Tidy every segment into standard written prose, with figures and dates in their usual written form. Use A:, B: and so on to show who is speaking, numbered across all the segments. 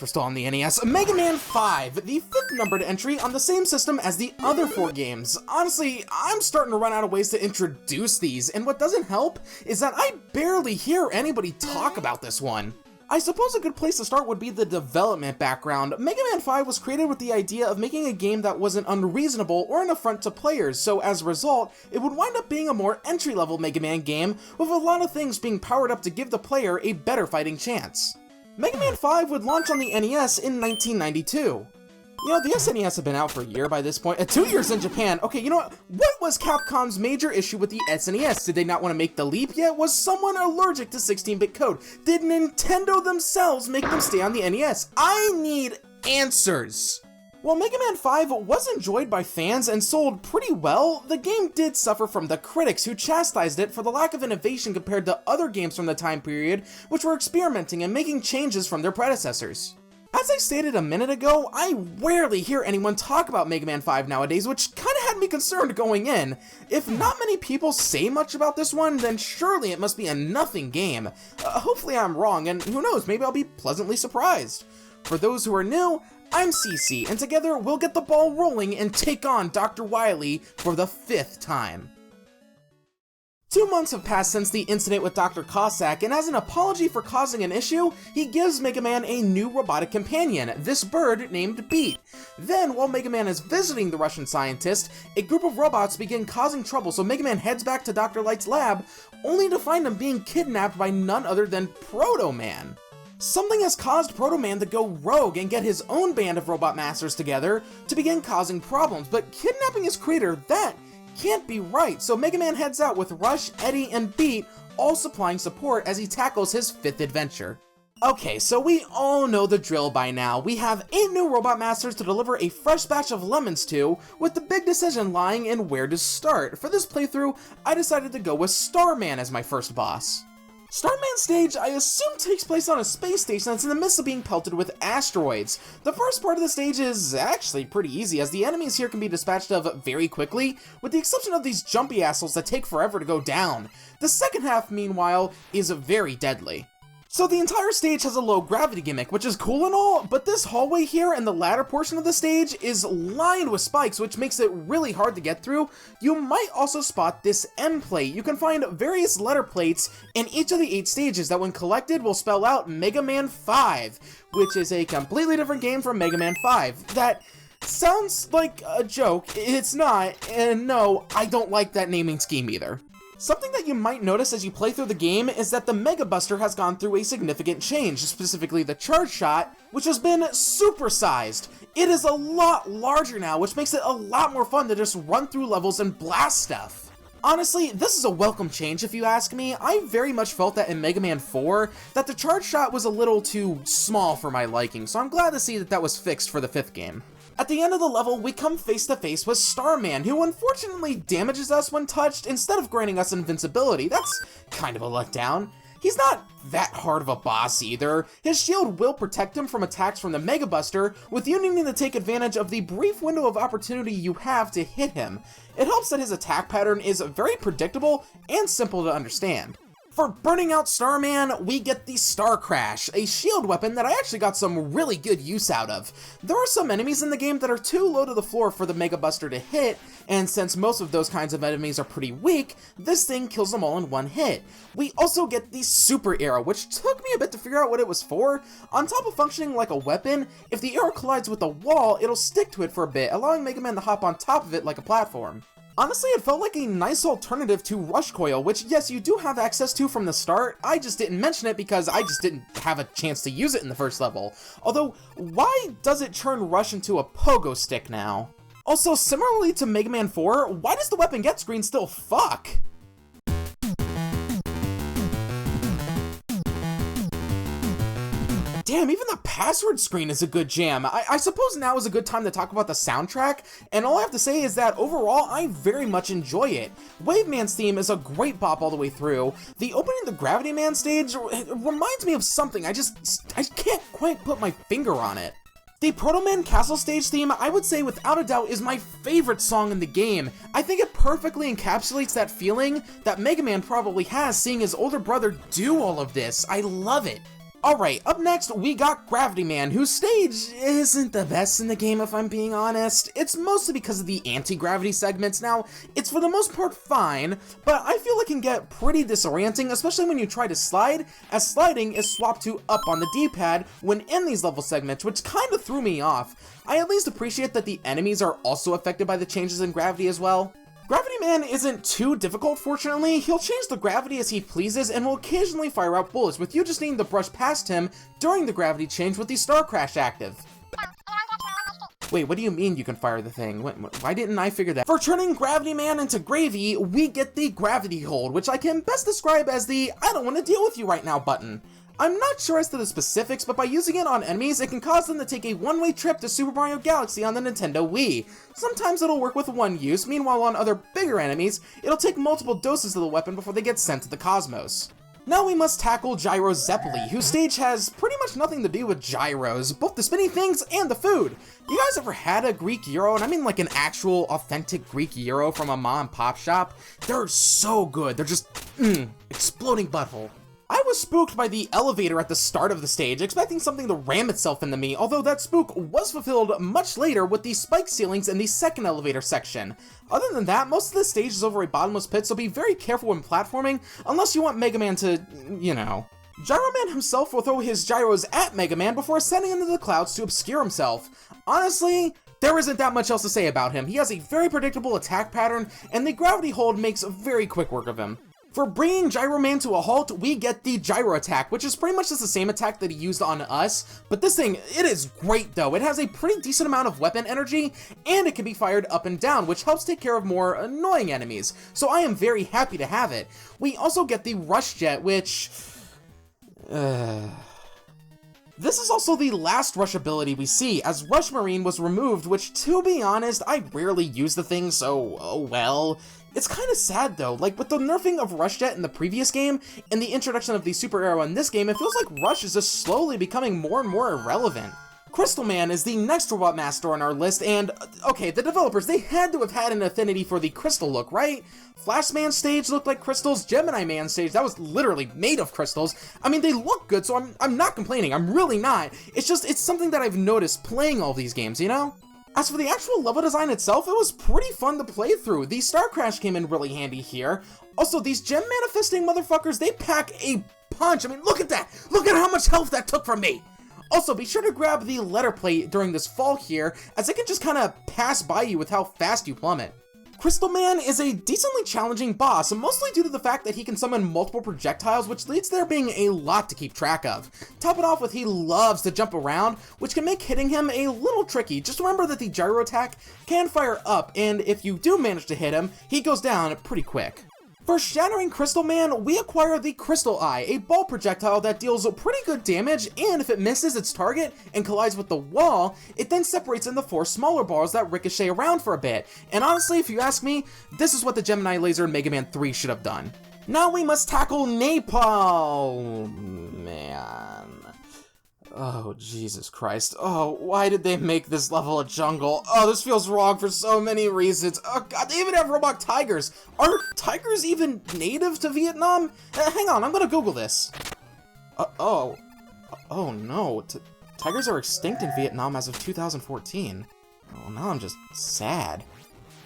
A: we're still on the NES, Mega Man 5, the 5th numbered entry on the same system as the other 4 games. Honestly, I'm starting to run out of ways to introduce these, and what doesn't help is that I barely hear anybody talk about this one. I suppose a good place to start would be the development background. Mega Man 5 was created with the idea of making a game that wasn't unreasonable or an affront to players, so as a result, it would wind up being a more entry-level Mega Man game, with a lot of things being powered up to give the player a better fighting chance. Mega Man 5 would launch on the NES in 1992. You know, the SNES had been out for a year by this point, 2 years in Japan. Okay, you know what was Capcom's major issue with the SNES? Did they not want to make the leap yet? Was someone allergic to 16-bit code? Did Nintendo themselves make them stay on the NES? I need answers! While Mega Man 5 was enjoyed by fans and sold pretty well, the game did suffer from the critics who chastised it for the lack of innovation compared to other games from the time period, which were experimenting and making changes from their predecessors. As I stated a minute ago, I rarely hear anyone talk about Mega Man 5 nowadays, which kinda had me concerned going in. If not many people say much about this one, then surely it must be a nothing game. Hopefully I'm wrong, and who knows, maybe I'll be pleasantly surprised. For those who are new, I'm CeeCee, and together we'll get the ball rolling and take on Dr. Wily for the 5th time. 2 months have passed since the incident with Dr. Cossack, and as an apology for causing an issue, he gives Mega Man a new robotic companion, this bird named Beat. Then, while Mega Man is visiting the Russian scientist, a group of robots begin causing trouble, so Mega Man heads back to Dr. Light's lab, only to find him being kidnapped by none other than Proto Man. Something has caused Proto Man to go rogue and get his own band of robot masters together to begin causing problems, but kidnapping his creator, that can't be right, so Mega Man heads out with Rush, Eddie, and Beat all supplying support as he tackles his 5th adventure. Okay, so we all know the drill by now. We have 8 new Robot Masters to deliver a fresh batch of lemons to, with the big decision lying in where to start. For this playthrough, I decided to go with Starman as my first boss. Starman's stage, I assume, takes place on a space station that's in the midst of being pelted with asteroids. The first part of the stage is actually pretty easy, as the enemies here can be dispatched of very quickly, with the exception of these jumpy assholes that take forever to go down. The second half, meanwhile, is very deadly. So the entire stage has a low gravity gimmick, which is cool and all, but this hallway here and the latter portion of the stage is lined with spikes, which makes it really hard to get through. You might also spot this M plate. You can find various letter plates in each of the 8 stages that when collected will spell out Mega Man 5, which is a completely different game from Mega Man 5. That sounds like a joke, it's not, and no, I don't like that naming scheme either. Something that you might notice as you play through the game is that the Mega Buster has gone through a significant change, specifically the charge shot, which has been supersized. It is a lot larger now, which makes it a lot more fun to just run through levels and blast stuff. Honestly, this is a welcome change if you ask me. I very much felt that in Mega Man 4, that the charge shot was a little too small for my liking, so I'm glad to see that that was fixed for the 5th game. At the end of the level, we come face to face with Starman, who unfortunately damages us when touched instead of granting us invincibility. That's kind of a letdown. He's not that hard of a boss either. His shield will protect him from attacks from the Mega Buster, with you needing to take advantage of the brief window of opportunity you have to hit him. It helps that his attack pattern is very predictable and simple to understand. For burning out Starman, we get the Star Crash, a shield weapon that I actually got some really good use out of. There are some enemies in the game that are too low to the floor for the Mega Buster to hit, and since most of those kinds of enemies are pretty weak, this thing kills them all in one hit. We also get the Super Arrow, which took me a bit to figure out what it was for. On top of functioning like a weapon, if the arrow collides with a wall, it'll stick to it for a bit, allowing Mega Man to hop on top of it like a platform. Honestly, it felt like a nice alternative to Rush Coil, which yes, you do have access to from the start. I just didn't mention it because I just didn't have a chance to use it in the first level. Although, why does it turn Rush into a pogo stick now? Also, similarly to Mega Man 4, why does the weapon get screen still fuck? Damn, even the password screen is a good jam. I suppose now is a good time to talk about the soundtrack, and all I have to say is that overall, I very much enjoy it. Waveman's theme is a great bop all the way through. The opening of the Gravity Man stage reminds me of something, I can't quite put my finger on it. The Proto Man Castle stage theme, I would say without a doubt, is my favorite song in the game. I think it perfectly encapsulates that feeling that Mega Man probably has seeing his older brother do all of this. I love it. Alright, up next, we got Gravity Man, whose stage isn't the best in the game if I'm being honest. It's mostly because of the anti-gravity segments. Now, it's for the most part fine, but I feel it can get pretty disorienting, especially when you try to slide, as sliding is swapped to up on the D-pad when in these level segments, which kinda threw me off. I at least appreciate that the enemies are also affected by the changes in gravity as well. Gravity Man isn't too difficult, fortunately. He'll change the gravity as he pleases and will occasionally fire out bullets, with you just needing to brush past him during the gravity change with the Star Crash active. Wait, what do you mean you can fire the thing? Why didn't I figure that? For turning Gravity Man into gravy, we get the Gravity Hold, which I can best describe as the I don't want to deal with you right now button. I'm not sure as to the specifics, but by using it on enemies, it can cause them to take a one-way trip to Super Mario Galaxy on the Nintendo Wii. Sometimes it'll work with one use, meanwhile on other bigger enemies, it'll take multiple doses of the weapon before they get sent to the cosmos. Now we must tackle Gyro Zeppeli, whose stage has pretty much nothing to do with gyros, both the spinning things and the food. You guys ever had a Greek gyro, and I mean like an actual authentic Greek gyro from a mom and pop shop? They're so good, they're just, exploding butthole. I was spooked by the elevator at the start of the stage, expecting something to ram itself into me, although that spook was fulfilled much later with the spike ceilings in the second elevator section. Other than that, most of the stage is over a bottomless pit, so be very careful when platforming, unless you want Mega Man to, you know. Gyro Man himself will throw his gyros at Mega Man before ascending into the clouds to obscure himself. Honestly, there isn't that much else to say about him. He has a very predictable attack pattern, and the gravity hold makes very quick work of him. For bringing Gyro Man to a halt, we get the Gyro Attack, which is pretty much just the same attack that he used on us, but this thing, it is great though. It has a pretty decent amount of weapon energy, and it can be fired up and down, which helps take care of more annoying enemies, so I am very happy to have it. We also get the Rush Jet, which... This is also the last Rush ability we see, as Rush Marine was removed, which, to be honest, I rarely use the thing, so, oh well. It's kinda sad though, like with the nerfing of Rush Jet in the previous game, and the introduction of the Super Arrow in this game, it feels like Rush is just slowly becoming more and more irrelevant. Crystal Man is the next Robot Master on our list, and, okay, the developers, they had to have had an affinity for the crystal look, right? Flash Man's stage looked like crystals, Gemini Man's stage, that was literally made of crystals. I mean, they look good, so I'm not complaining, I'm really not. It's just, it's something that I've noticed playing all these games, you know? As for the actual level design itself, it was pretty fun to play through. The Star Crash came in really handy here. Also, these gem manifesting motherfuckers, they pack a punch. I mean, look at that! Look at how much health that took from me! Also, be sure to grab the letter plate during this fall here, as it can just kinda pass by you with how fast you plummet. Crystal Man is a decently challenging boss, mostly due to the fact that he can summon multiple projectiles, which leads to there being a lot to keep track of. Top it off with he loves to jump around, which can make hitting him a little tricky. Just remember that the gyro attack can fire up, and if you do manage to hit him, he goes down pretty quick. For shattering Crystal Man, we acquire the Crystal Eye, a ball projectile that deals pretty good damage, and if it misses its target and collides with the wall, it then separates into 4 smaller balls that ricochet around for a bit. And honestly, if you ask me, this is what the Gemini Laser in Mega Man 3 should have done. Now we must tackle Napalm Man. Oh, Jesus Christ. Oh, why did they make this level a jungle? Oh, this feels wrong for so many reasons. Oh god, they even have robot tigers. Are tigers even native to Vietnam? Hang on, I'm gonna Google this. Oh no, tigers are extinct in Vietnam as of 2014. Oh, now I'm just sad.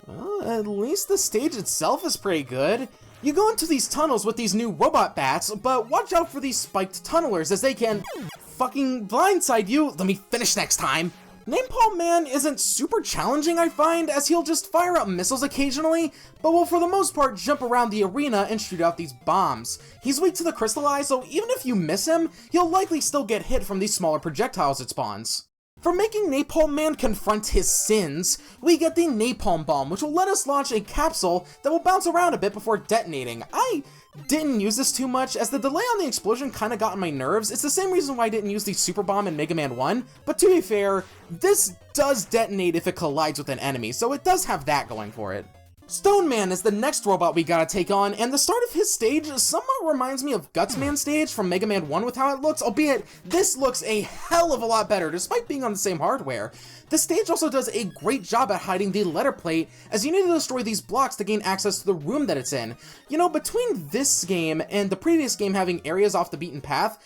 A: Well, at least the stage itself is pretty good. You go into these tunnels with these new robot bats, but watch out for these spiked tunnelers as they can fucking blindside you. Let me finish next time. Napalm Man isn't super challenging, I find, as he'll just fire out missiles occasionally, but will for the most part jump around the arena and shoot out these bombs. He's weak to the Crystal Eye, so even if you miss him, he'll likely still get hit from these smaller projectiles it spawns. For making Napalm Man confront his sins, we get the Napalm Bomb, which will let us launch a capsule that will bounce around a bit before detonating. I didn't use this too much, as the delay on the explosion kinda got on my nerves. It's the same reason why I didn't use the Super Bomb in Mega Man 1, but to be fair, this does detonate if it collides with an enemy, so it does have that going for it. Stone Man is the next robot we gotta take on, and the start of his stage somewhat reminds me of Guts Man's stage from Mega Man 1 with how it looks, albeit this looks a hell of a lot better despite being on the same hardware. The stage also does a great job at hiding the letter plate, as you need to destroy these blocks to gain access to the room that it's in. You know, between this game and the previous game having areas off the beaten path,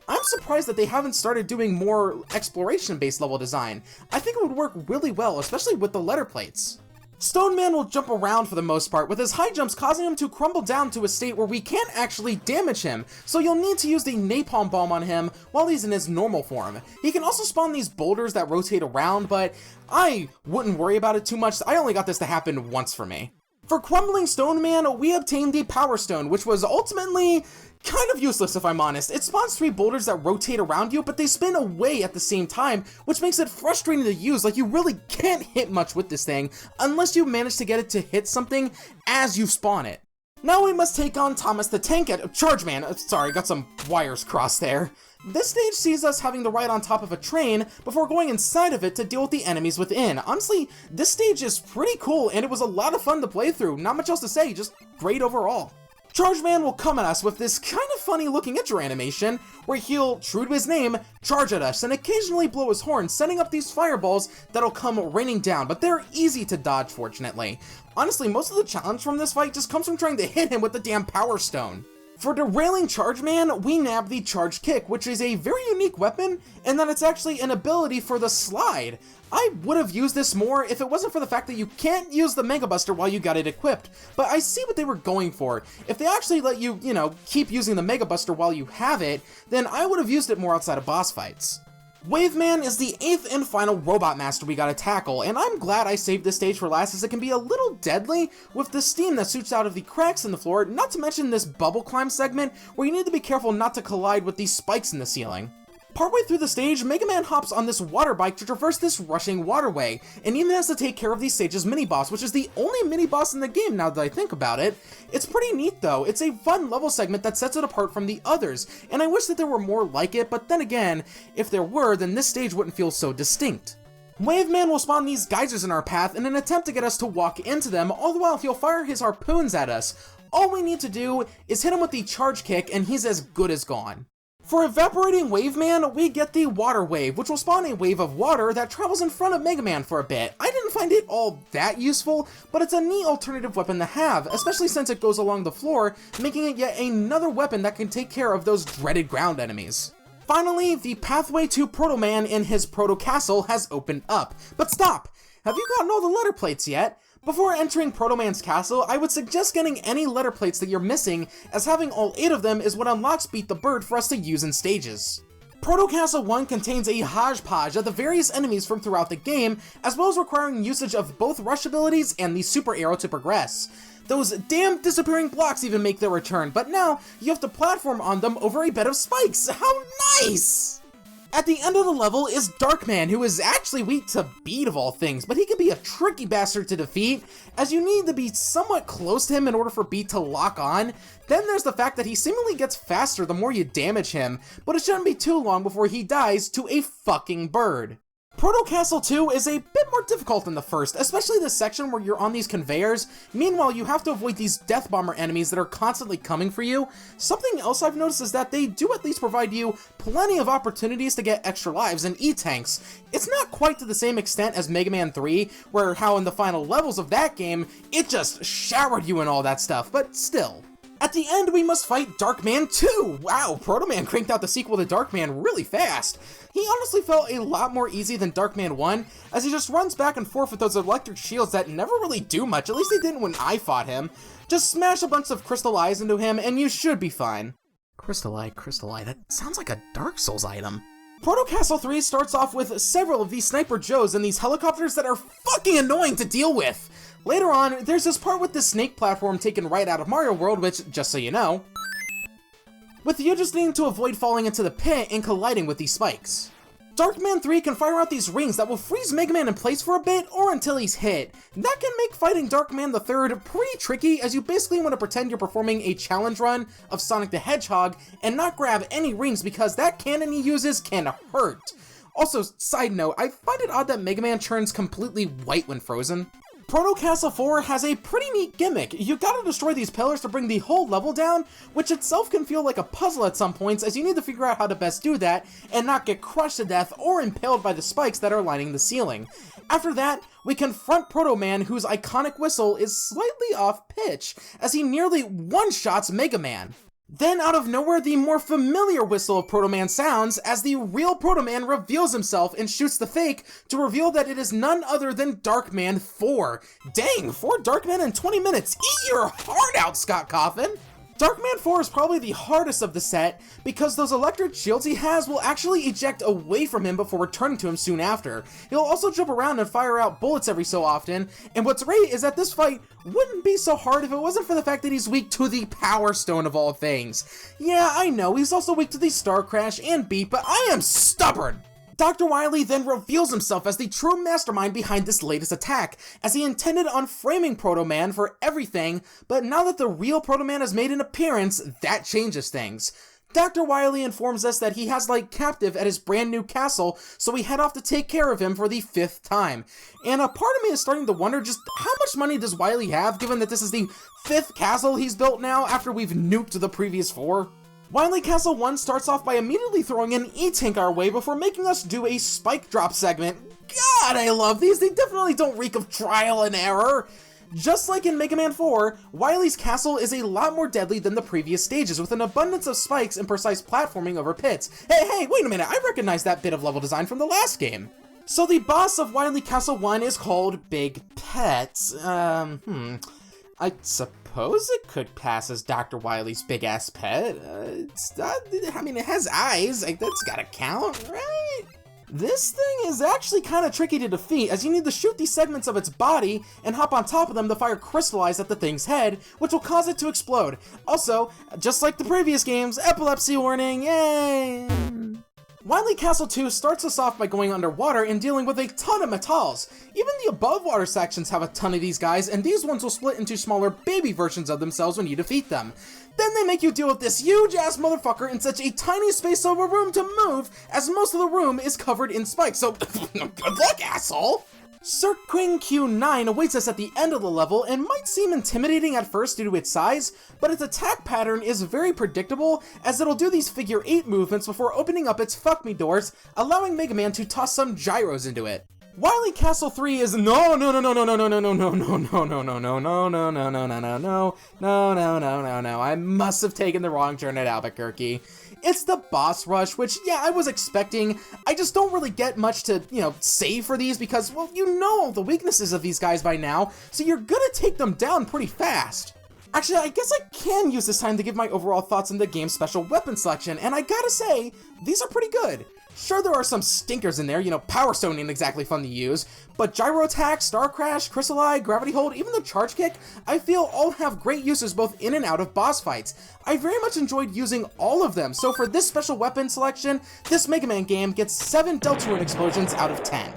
A: I'm surprised that they haven't started doing more exploration-based level design. I think it would work really well, especially with the letter plates. Stone Man will jump around for the most part, with his high jumps causing him to crumble down to a state where we can't actually damage him, so you'll need to use the Napalm Bomb on him while he's in his normal form. He can also spawn these boulders that rotate around, but I wouldn't worry about it too much. I only got this to happen once for me. For Crumbling Stone Man, we obtained the Power Stone, which was ultimately kind of useless if I'm honest. It spawns 3 boulders that rotate around you, but they spin away at the same time, which makes it frustrating to use. Like, you really can't hit much with this thing, unless you manage to get it to hit something as you spawn it. Now we must take on Thomas the Tank Charge Man. Sorry, got some wires crossed there. This stage sees us having to ride on top of a train before going inside of it to deal with the enemies within. Honestly, this stage is pretty cool, and it was a lot of fun to play through. Not much else to say, just great overall. Charge Man will come at us with this kind of funny looking intro animation, where he'll, true to his name, charge at us and occasionally blow his horn, setting up these fireballs that'll come raining down, but they're easy to dodge, fortunately. Honestly, most of the challenge from this fight just comes from trying to hit him with the damn Power Stone. For derailing Charge Man, we nab the Charge Kick, which is a very unique weapon, in that it's actually an ability for the slide. I would have used this more if it wasn't for the fact that you can't use the Mega Buster while you got it equipped, but I see what they were going for. If they actually let you, keep using the Mega Buster while you have it, then I would have used it more outside of boss fights. Wave Man is the 8th and final robot master we gotta tackle, and I'm glad I saved this stage for last as it can be a little deadly with the steam that shoots out of the cracks in the floor, not to mention this bubble climb segment where you need to be careful not to collide with these spikes in the ceiling. Partway through the stage, Mega Man hops on this water bike to traverse this rushing waterway, and even has to take care of the stage's mini-boss, which is the only mini-boss in the game now that I think about it. It's pretty neat though. It's a fun level segment that sets it apart from the others, and I wish that there were more like it, but then again, if there were, then this stage wouldn't feel so distinct. Wave Man will spawn these geysers in our path in an attempt to get us to walk into them, all the while he'll fire his harpoons at us. All we need to do is hit him with the Charge Kick, and he's as good as gone. For Evaporating Wave Man, we get the Water Wave, which will spawn a wave of water that travels in front of Mega Man for a bit. I didn't find it all that useful, but it's a neat alternative weapon to have, especially since it goes along the floor, making it yet another weapon that can take care of those dreaded ground enemies. Finally, the pathway to Proto Man in his Proto Castle has opened up. But stop! Have you gotten all the letter plates yet? Before entering Proto Man's castle, I would suggest getting any letter plates that you're missing, as having all 8 of them is what unlocks Beat the Bird for us to use in stages. Proto Castle 1 contains a hodgepodge of the various enemies from throughout the game, as well as requiring usage of both rush abilities and the super arrow to progress. Those damn disappearing blocks even make their return, but now you have to platform on them over a bed of spikes. How nice! At the end of the level is Darkman, who is actually weak to Beat of all things, but he can be a tricky bastard to defeat, as you need to be somewhat close to him in order for Beat to lock on. Then there's the fact that he seemingly gets faster the more you damage him, but it shouldn't be too long before he dies to a fucking bird. Proto Castle 2 is a bit more difficult than the first, especially the section where you're on these conveyors. Meanwhile, you have to avoid these Death Bomber enemies that are constantly coming for you. Something else I've noticed is that they do at least provide you plenty of opportunities to get extra lives and E-tanks. It's not quite to the same extent as Mega Man 3, where how in the final levels of that game, it just showered you in all that stuff, but still. At the end, we must fight Darkman 2! Wow, Proto Man cranked out the sequel to Darkman really fast. He honestly felt a lot more easy than Darkman 1, as he just runs back and forth with those electric shields that never really do much, at least they didn't when I fought him. Just smash a bunch of Crystal Eyes into him and you should be fine. Crystal Eye, that sounds like a Dark Souls item. Proto Castle 3 starts off with several of these Sniper Joes and these helicopters that are fucking annoying to deal with. Later on, there's this part with the snake platform taken right out of Mario World, which, just so you know, with you just needing to avoid falling into the pit and colliding with these spikes. Darkman 3 can fire out these rings that will freeze Mega Man in place for a bit or until he's hit. That can make fighting Darkman the 3rd pretty tricky, as you basically want to pretend you're performing a challenge run of Sonic the Hedgehog and not grab any rings because that cannon he uses can hurt. Also, side note, I find it odd that Mega Man turns completely white when frozen. Proto Castle 4 has a pretty neat gimmick. You gotta destroy these pillars to bring the whole level down, which itself can feel like a puzzle at some points, as you need to figure out how to best do that and not get crushed to death or impaled by the spikes that are lining the ceiling. After that, we confront Proto Man, whose iconic whistle is slightly off pitch, as he nearly one-shots Mega Man. Then out of nowhere, the more familiar whistle of Proto Man sounds as the real Proto Man reveals himself and shoots the fake to reveal that it is none other than Darkman 4. Dang, 4 Darkmen in 20 minutes! Eat your heart out, Scott Coffin! Darkman 4 is probably the hardest of the set, because those electric shields he has will actually eject away from him before returning to him soon after. He'll also jump around and fire out bullets every so often, and what's great is that this fight wouldn't be so hard if it wasn't for the fact that he's weak to the Power Stone of all things. Yeah, I know, he's also weak to the Star Crash and Beat, but I am stubborn! Dr. Wily then reveals himself as the true mastermind behind this latest attack, as he intended on framing Proto Man for everything, but now that the real Proto Man has made an appearance, that changes things. Dr. Wily informs us that he has Light captive at his brand new castle, so we head off to take care of him for the 5th time. And a part of me is starting to wonder just how much money does Wily have, given that this is the 5th castle he's built now after we've nuked the previous 4? Wily Castle 1 starts off by immediately throwing an E-Tank our way before making us do a spike drop segment. God, I love these! They definitely don't reek of trial and error! Just like in Mega Man 4, Wily's castle is a lot more deadly than the previous stages, with an abundance of spikes and precise platforming over pits. Hey, wait a minute, I recognize that bit of level design from the last game. So the boss of Wily Castle 1 is called Big Pet. I suppose it could pass as Dr. Wily's big-ass pet. I mean, it has eyes, that's gotta count, right? This thing is actually kind of tricky to defeat, as you need to shoot these segments of its body and hop on top of them to fire crystallize at the thing's head, which will cause it to explode. Also, just like the previous games, epilepsy warning, yay! Wily Castle 2 starts us off by going underwater and dealing with a ton of metals. Even the above water sections have a ton of these guys, and these ones will split into smaller baby versions of themselves when you defeat them. Then they make you deal with this huge-ass motherfucker in such a tiny space of a room to move, as most of the room is covered in spikes, so good luck, asshole! Sir Queen Q9 awaits us at the end of the level and might seem intimidating at first due to its size, but its attack pattern is very predictable, as it'll do these figure 8 movements before opening up its fuck me doors, allowing Mega Man to toss some gyros into it. Wily Castle 3 is no, I must have taken the wrong turn at Albuquerque. It's the boss rush, which, yeah, I was expecting. I just don't really get much to, save for these because, well, you know all the weaknesses of these guys by now, so you're gonna take them down pretty fast. Actually, I guess I can use this time to give my overall thoughts on the game's special weapon selection, and I gotta say, these are pretty good. Sure, there are some stinkers in there, Power Stone ain't exactly fun to use, but Gyro Attack, Star Crash, Crystal Eye, Gravity Hold, even the Charge Kick, I feel all have great uses both in and out of boss fights. I very much enjoyed using all of them, so for this special weapon selection, this Mega Man game gets 7 Deltarune explosions out of 10.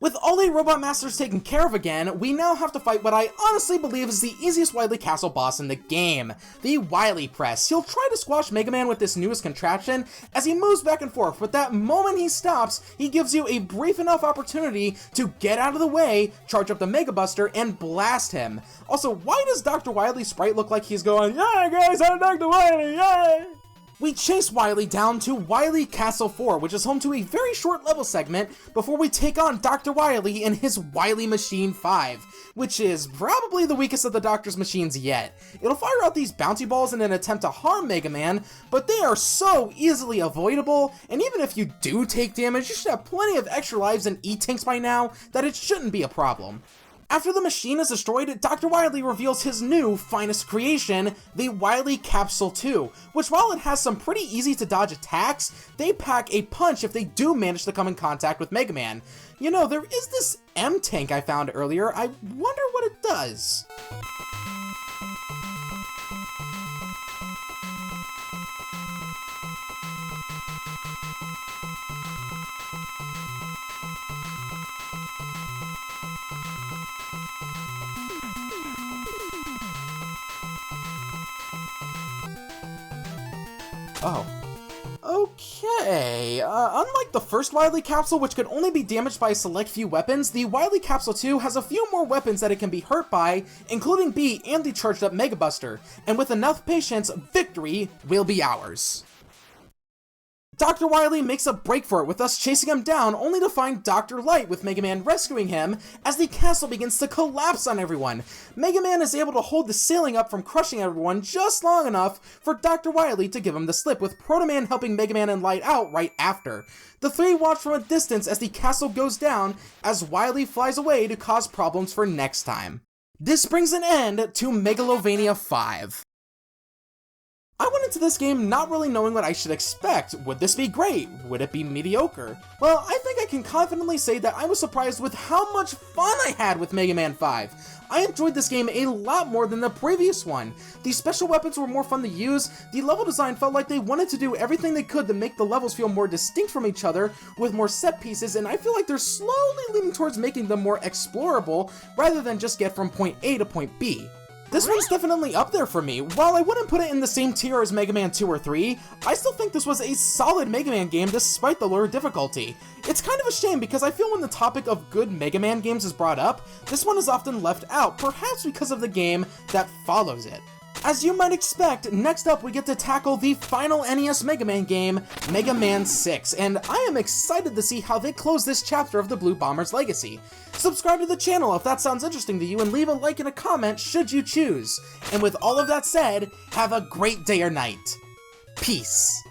A: With all 8 Robot Masters taken care of again, we now have to fight what I honestly believe is the easiest Wily Castle boss in the game, the Wily Press. He'll try to squash Mega Man with this newest contraption as he moves back and forth, but that moment he stops, he gives you a brief enough opportunity to get out of the way, charge up the Mega Buster, and blast him. Also, why does Dr. Wily's sprite look like he's going, "Yeah guys, I'm Dr. Wily, yay!" We chase Wily down to Wily Castle 4, which is home to a very short level segment before we take on Dr. Wily and his Wily Machine 5, which is probably the weakest of the Doctor's machines yet. It'll fire out these bouncy balls in an attempt to harm Mega Man, but they are so easily avoidable, and even if you do take damage, you should have plenty of extra lives and E-Tanks by now, that it shouldn't be a problem. After the machine is destroyed, Dr. Wily reveals his new finest creation, the Wily Capsule 2, which while it has some pretty easy to dodge attacks, they pack a punch if they do manage to come in contact with Mega Man. There is this M-Tank I found earlier, I wonder what it does. Oh. Okay, unlike the first Wily Capsule, which could only be damaged by a select few weapons, the Wily Capsule 2 has a few more weapons that it can be hurt by, including Beat and the charged up Mega Buster, and with enough patience, victory will be ours. Dr. Wily makes a break for it with us chasing him down, only to find Dr. Light with Mega Man rescuing him as the castle begins to collapse on everyone. Mega Man is able to hold the ceiling up from crushing everyone just long enough for Dr. Wily to give him the slip, with Proto Man helping Mega Man and Light out right after. The three watch from a distance as the castle goes down as Wily flies away to cause problems for next time. This brings an end to Megalovania 5. I went into this game not really knowing what I should expect. Would this be great? Would it be mediocre? Well, I think I can confidently say that I was surprised with how much fun I had with Mega Man 5. I enjoyed this game a lot more than the previous one. The special weapons were more fun to use, the level design felt like they wanted to do everything they could to make the levels feel more distinct from each other with more set pieces, and I feel like they're slowly leaning towards making them more explorable rather than just get from point A to point B. This one's definitely up there for me. While I wouldn't put it in the same tier as Mega Man 2 or 3, I still think this was a solid Mega Man game despite the lower difficulty. It's kind of a shame because I feel when the topic of good Mega Man games is brought up, this one is often left out, perhaps because of the game that follows it. As you might expect, next up we get to tackle the final NES Mega Man game, Mega Man 6, and I am excited to see how they close this chapter of the Blue Bomber's legacy. Subscribe to the channel if that sounds interesting to you, and leave a like and a comment should you choose. And with all of that said, have a great day or night. Peace.